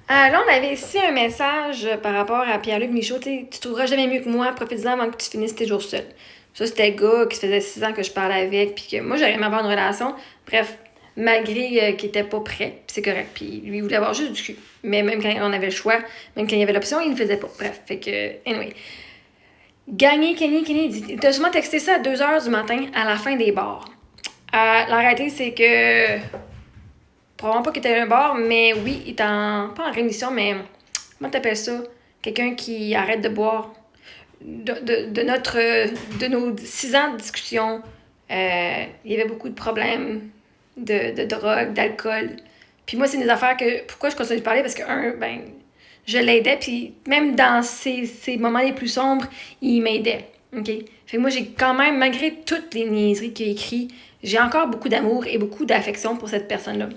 Là, on avait ici un message par rapport à Pierre-Luc Michaud. Tu trouveras jamais mieux que moi, profite-en avant que tu finisses tes jours seul. Ça, c'était le gars qui faisait 6 ans que je parlais avec, puis que moi, j'aurais aimé avoir une relation. Bref, malgré qu'il était pas prêt, puis c'est correct. Puis lui, il voulait avoir juste du cul. Mais même quand on avait le choix, même quand il y avait l'option, il le faisait pas. Bref, fait que, anyway. Gagné, Kenny dit t'as sûrement texté ça à 2h du matin à la fin des bars. La réalité, c'est que. Probablement pas qu'il était à un bar, mais oui, il est en. Pas en rémission, mais. Comment t'appelles ça? Quelqu'un qui arrête de boire. De nos 6 ans de discussion, il y avait beaucoup de problèmes de drogue, d'alcool. Puis moi, c'est des affaires que. Pourquoi je continue de parler? Parce que, je l'aidais, puis même dans ces moments les plus sombres, il m'aidait. OK? Fait que moi, j'ai quand même, malgré toutes les niaiseries qu'il a écrites, j'ai encore beaucoup d'amour et beaucoup d'affection pour cette personne-là.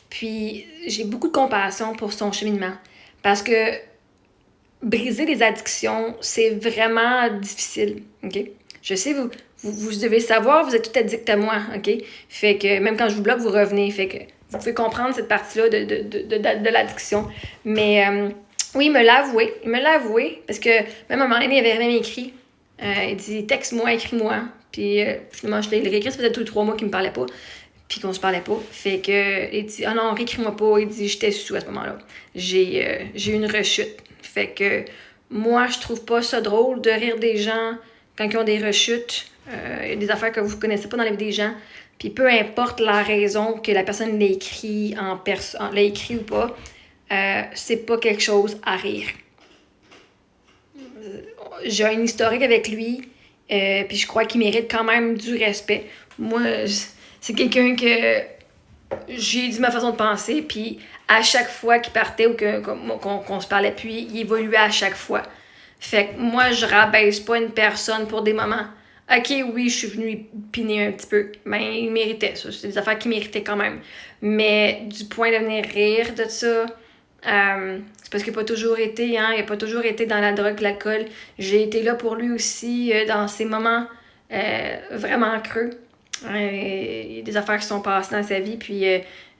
Puis j'ai beaucoup de compassion pour son cheminement. Parce que briser les addictions, c'est vraiment difficile. OK? Je sais, vous devez savoir, vous êtes tout addict à moi. OK? Fait que même quand je vous bloque, vous revenez. Fait que vous pouvez comprendre cette partie-là de l'addiction. Mais oui, il me l'a avoué. Il me l'a avoué. Parce que même à un moment donné, il avait même écrit. Il dit texte-moi, écris-moi. Puis finalement, je l'ai réécrit. Ça faisait tous les 3 mois qu'il me parlait pas. Puis qu'on se parlait pas. Fait que, il dit, ah non, réécris-moi pas. Il dit, j'étais sous à ce moment-là. J'ai eu une rechute. Fait que, moi, je trouve pas ça drôle de rire des gens quand ils ont des rechutes. Il y a des affaires que vous connaissez pas dans la vie des gens. Puis peu importe la raison que la personne l'ait écrit l'a écrit ou pas, c'est pas quelque chose à rire. J'ai un historique avec lui, puis je crois qu'il mérite quand même du respect. Moi, c'est quelqu'un que j'ai dit ma façon de penser, puis à chaque fois qu'il partait ou qu'on se parlait, puis il évoluait à chaque fois. Fait que moi, je rabaisse pas une personne pour des moments. Ok, oui, je suis venue piner un petit peu. Mais il méritait ça. C'est des affaires qu'il méritait quand même. Mais du point de venir rire de ça, c'est parce qu'il n'a pas toujours été, hein. Il n'a pas toujours été dans la drogue, l'alcool. J'ai été là pour lui aussi dans ces moments vraiment creux. Il y a des affaires qui sont passées dans sa vie, puis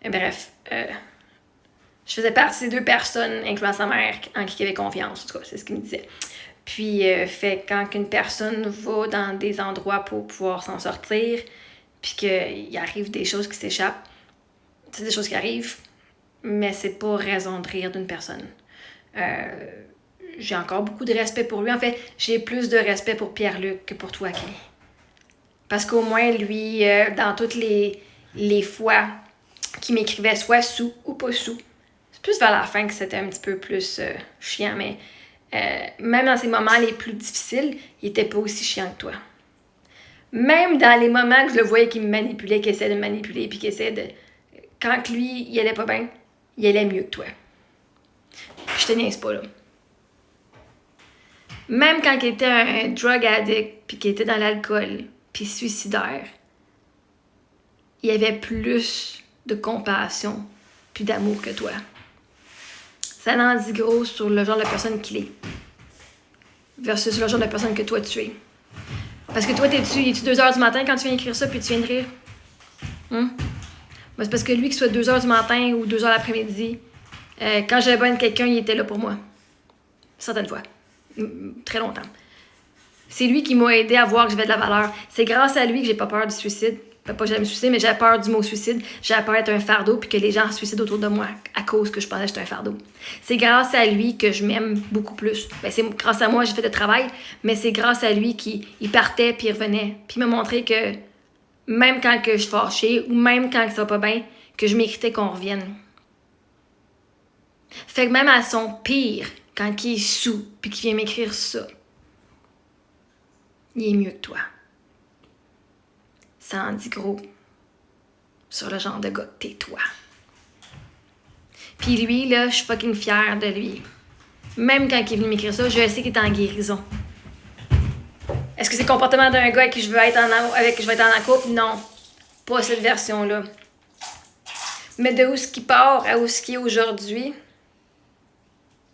bref. Je faisais partie de 2 personnes, incluant sa mère, en qui il avait confiance. En tout cas, c'est ce qu'il me disait. Puis, fait quand une personne va dans des endroits pour pouvoir s'en sortir, puis qu'il arrive des choses qui s'échappent, c'est des choses qui arrivent, mais c'est pas raison de rire d'une personne. J'ai encore beaucoup de respect pour lui. En fait, j'ai plus de respect pour Pierre-Luc que pour toi, Kelly. Parce qu'au moins, lui, dans toutes les fois qu'il m'écrivait soit sous ou pas sous, c'est plus vers la fin que c'était un petit peu plus chiant, mais même dans ces moments les plus difficiles, il était pas aussi chiant que toi. Même dans les moments que je le voyais qu'il me manipulait, qu'il essayait de me manipuler, puis qu'il essayait de... Quand lui, il allait pas bien, il allait mieux que toi. Puis je te niaise pas, là. Même quand il était un drug addict, puis qu'il était dans l'alcool, puis suicidaire, il y avait plus de compassion, puis d'amour que toi. Ça en dit gros sur le genre de personne qu'il est. Versus le genre de personne que toi tu es. Parce que toi, es-tu 2h du matin quand tu viens écrire ça, puis tu viens de rire? Ben, c'est parce que lui, qu'il soit 2h du matin ou 2h l'après-midi, quand j'avais besoin de quelqu'un, il était là pour moi. Certaines fois. Très longtemps. C'est lui qui m'a aidé à voir que j'avais de la valeur. C'est grâce à lui que j'ai pas peur du suicide. Pas que j'aime me suicider, mais j'avais peur du mot suicide. J'avais peur d'être un fardeau puis que les gens se suicident autour de moi à cause que je pensais que j'étais un fardeau. C'est grâce à lui que je m'aime beaucoup plus. Ben, c'est grâce à moi que j'ai fait le travail, mais c'est grâce à lui qu'il partait puis il revenait. Puis il m'a montré que même quand que je suis fâchée ou même quand ça va pas bien, que je méritais qu'on revienne. Fait que même à son pire, quand il est sous puis qu'il vient m'écrire ça, il est mieux que toi. Ça en dit gros sur le genre de gars que t'es toi. Puis lui, là, je suis fucking fière de lui. Même quand il est venu m'écrire ça, je sais qu'il est en guérison. Est-ce que c'est le comportement d'un gars avec qui je veux être en couple? Non. Pas cette version-là. Mais de où ce qui part à où ce qui est aujourd'hui,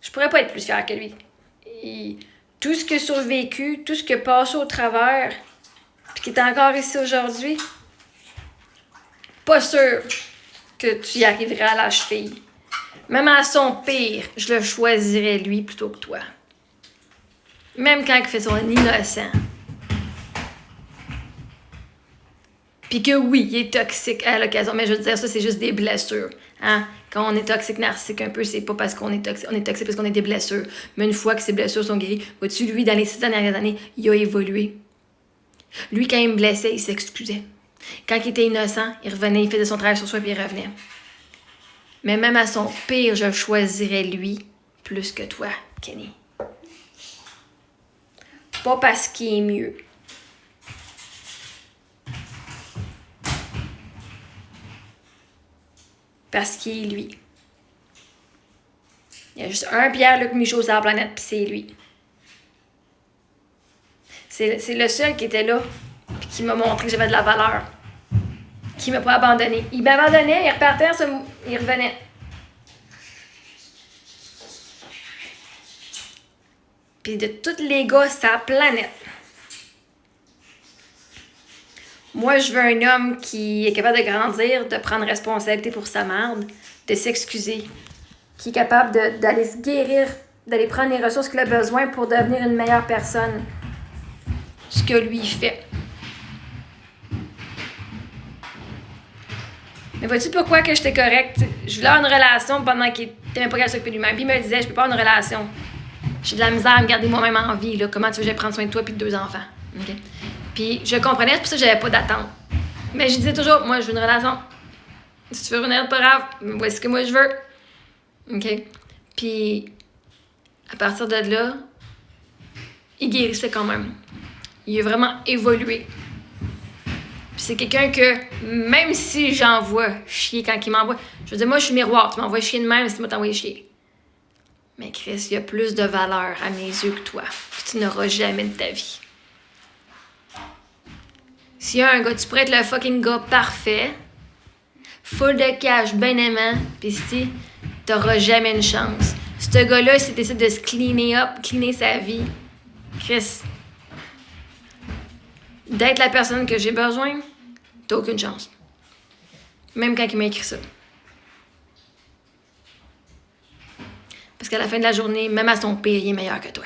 je pourrais pas être plus fière que lui. Tout ce qu'il a survécu, tout ce qu'il a passé au travers, puis qui est encore ici aujourd'hui, pas sûr que tu y arriverais à la cheville. Même à son pire, je le choisirais lui plutôt que toi. Même quand il fait son innocent. Puis que oui, il est toxique à l'occasion, mais je veux dire, ça, c'est juste des blessures. Hein? Quand on est toxique, narcissique un peu, c'est pas parce qu'on est toxique. On est toxique parce qu'on a des blessures. Mais une fois que ces blessures sont guéries, vois-tu, lui, dans les 6 dernières années, il a évolué. Lui, quand il me blessait, il s'excusait. Quand il était innocent, il revenait, il faisait son travail sur soi, puis il revenait. Mais même à son pire, je choisirais lui plus que toi, Kenny. Pas parce qu'il est mieux. Parce qu'il est lui. Il y a juste un Pierre-Luc Michaud sur la planète, puis c'est lui. C'est le seul qui était là, puis qui m'a montré que j'avais de la valeur. Qui m'a pas abandonné. Il m'abandonnait, il repartait, il revenait. Puis de tous les gars sur la planète, moi, je veux un homme qui est capable de grandir, de prendre responsabilité pour sa merde, de s'excuser, qui est capable d'aller se guérir, d'aller prendre les ressources qu'il a besoin pour devenir une meilleure personne. Ce que lui fait. Mais vois-tu pourquoi que j'étais correcte? Je voulais avoir une relation pendant qu'il était même pas capable de s'occuper de lui-même. Puis il me disait, je peux pas avoir une relation. J'ai de la misère à me garder moi-même en vie. Là. Comment tu veux que j'aille prendre soin de toi et de 2 enfants? Okay? Puis je comprenais, c'est pour ça que j'avais pas d'attente. Mais je disais toujours, moi, je veux une relation. Si tu veux revenir, pas grave. Voici ce que moi, je veux. OK? Puis, à partir de là, il guérissait quand même. Il a vraiment évolué. Puis c'est quelqu'un que, même si j'envoie chier quand il m'envoie, je veux dire, moi, je suis miroir. Tu m'envoies chier de même si tu m'as envoyé chier. Mais Chris, il y a plus de valeur à mes yeux que toi. Puis tu n'auras jamais de ta vie. S'il y a un gars, tu pourrais être le fucking gars parfait, full de cash, ben aimant, pis si t'auras jamais une chance. Ce gars-là, s'il décide de se cleaner sa vie, Chris, d'être la personne que j'ai besoin, t'as aucune chance. Même quand il m'a écrit ça. Parce qu'à la fin de la journée, même à son pire, il est meilleur que toi.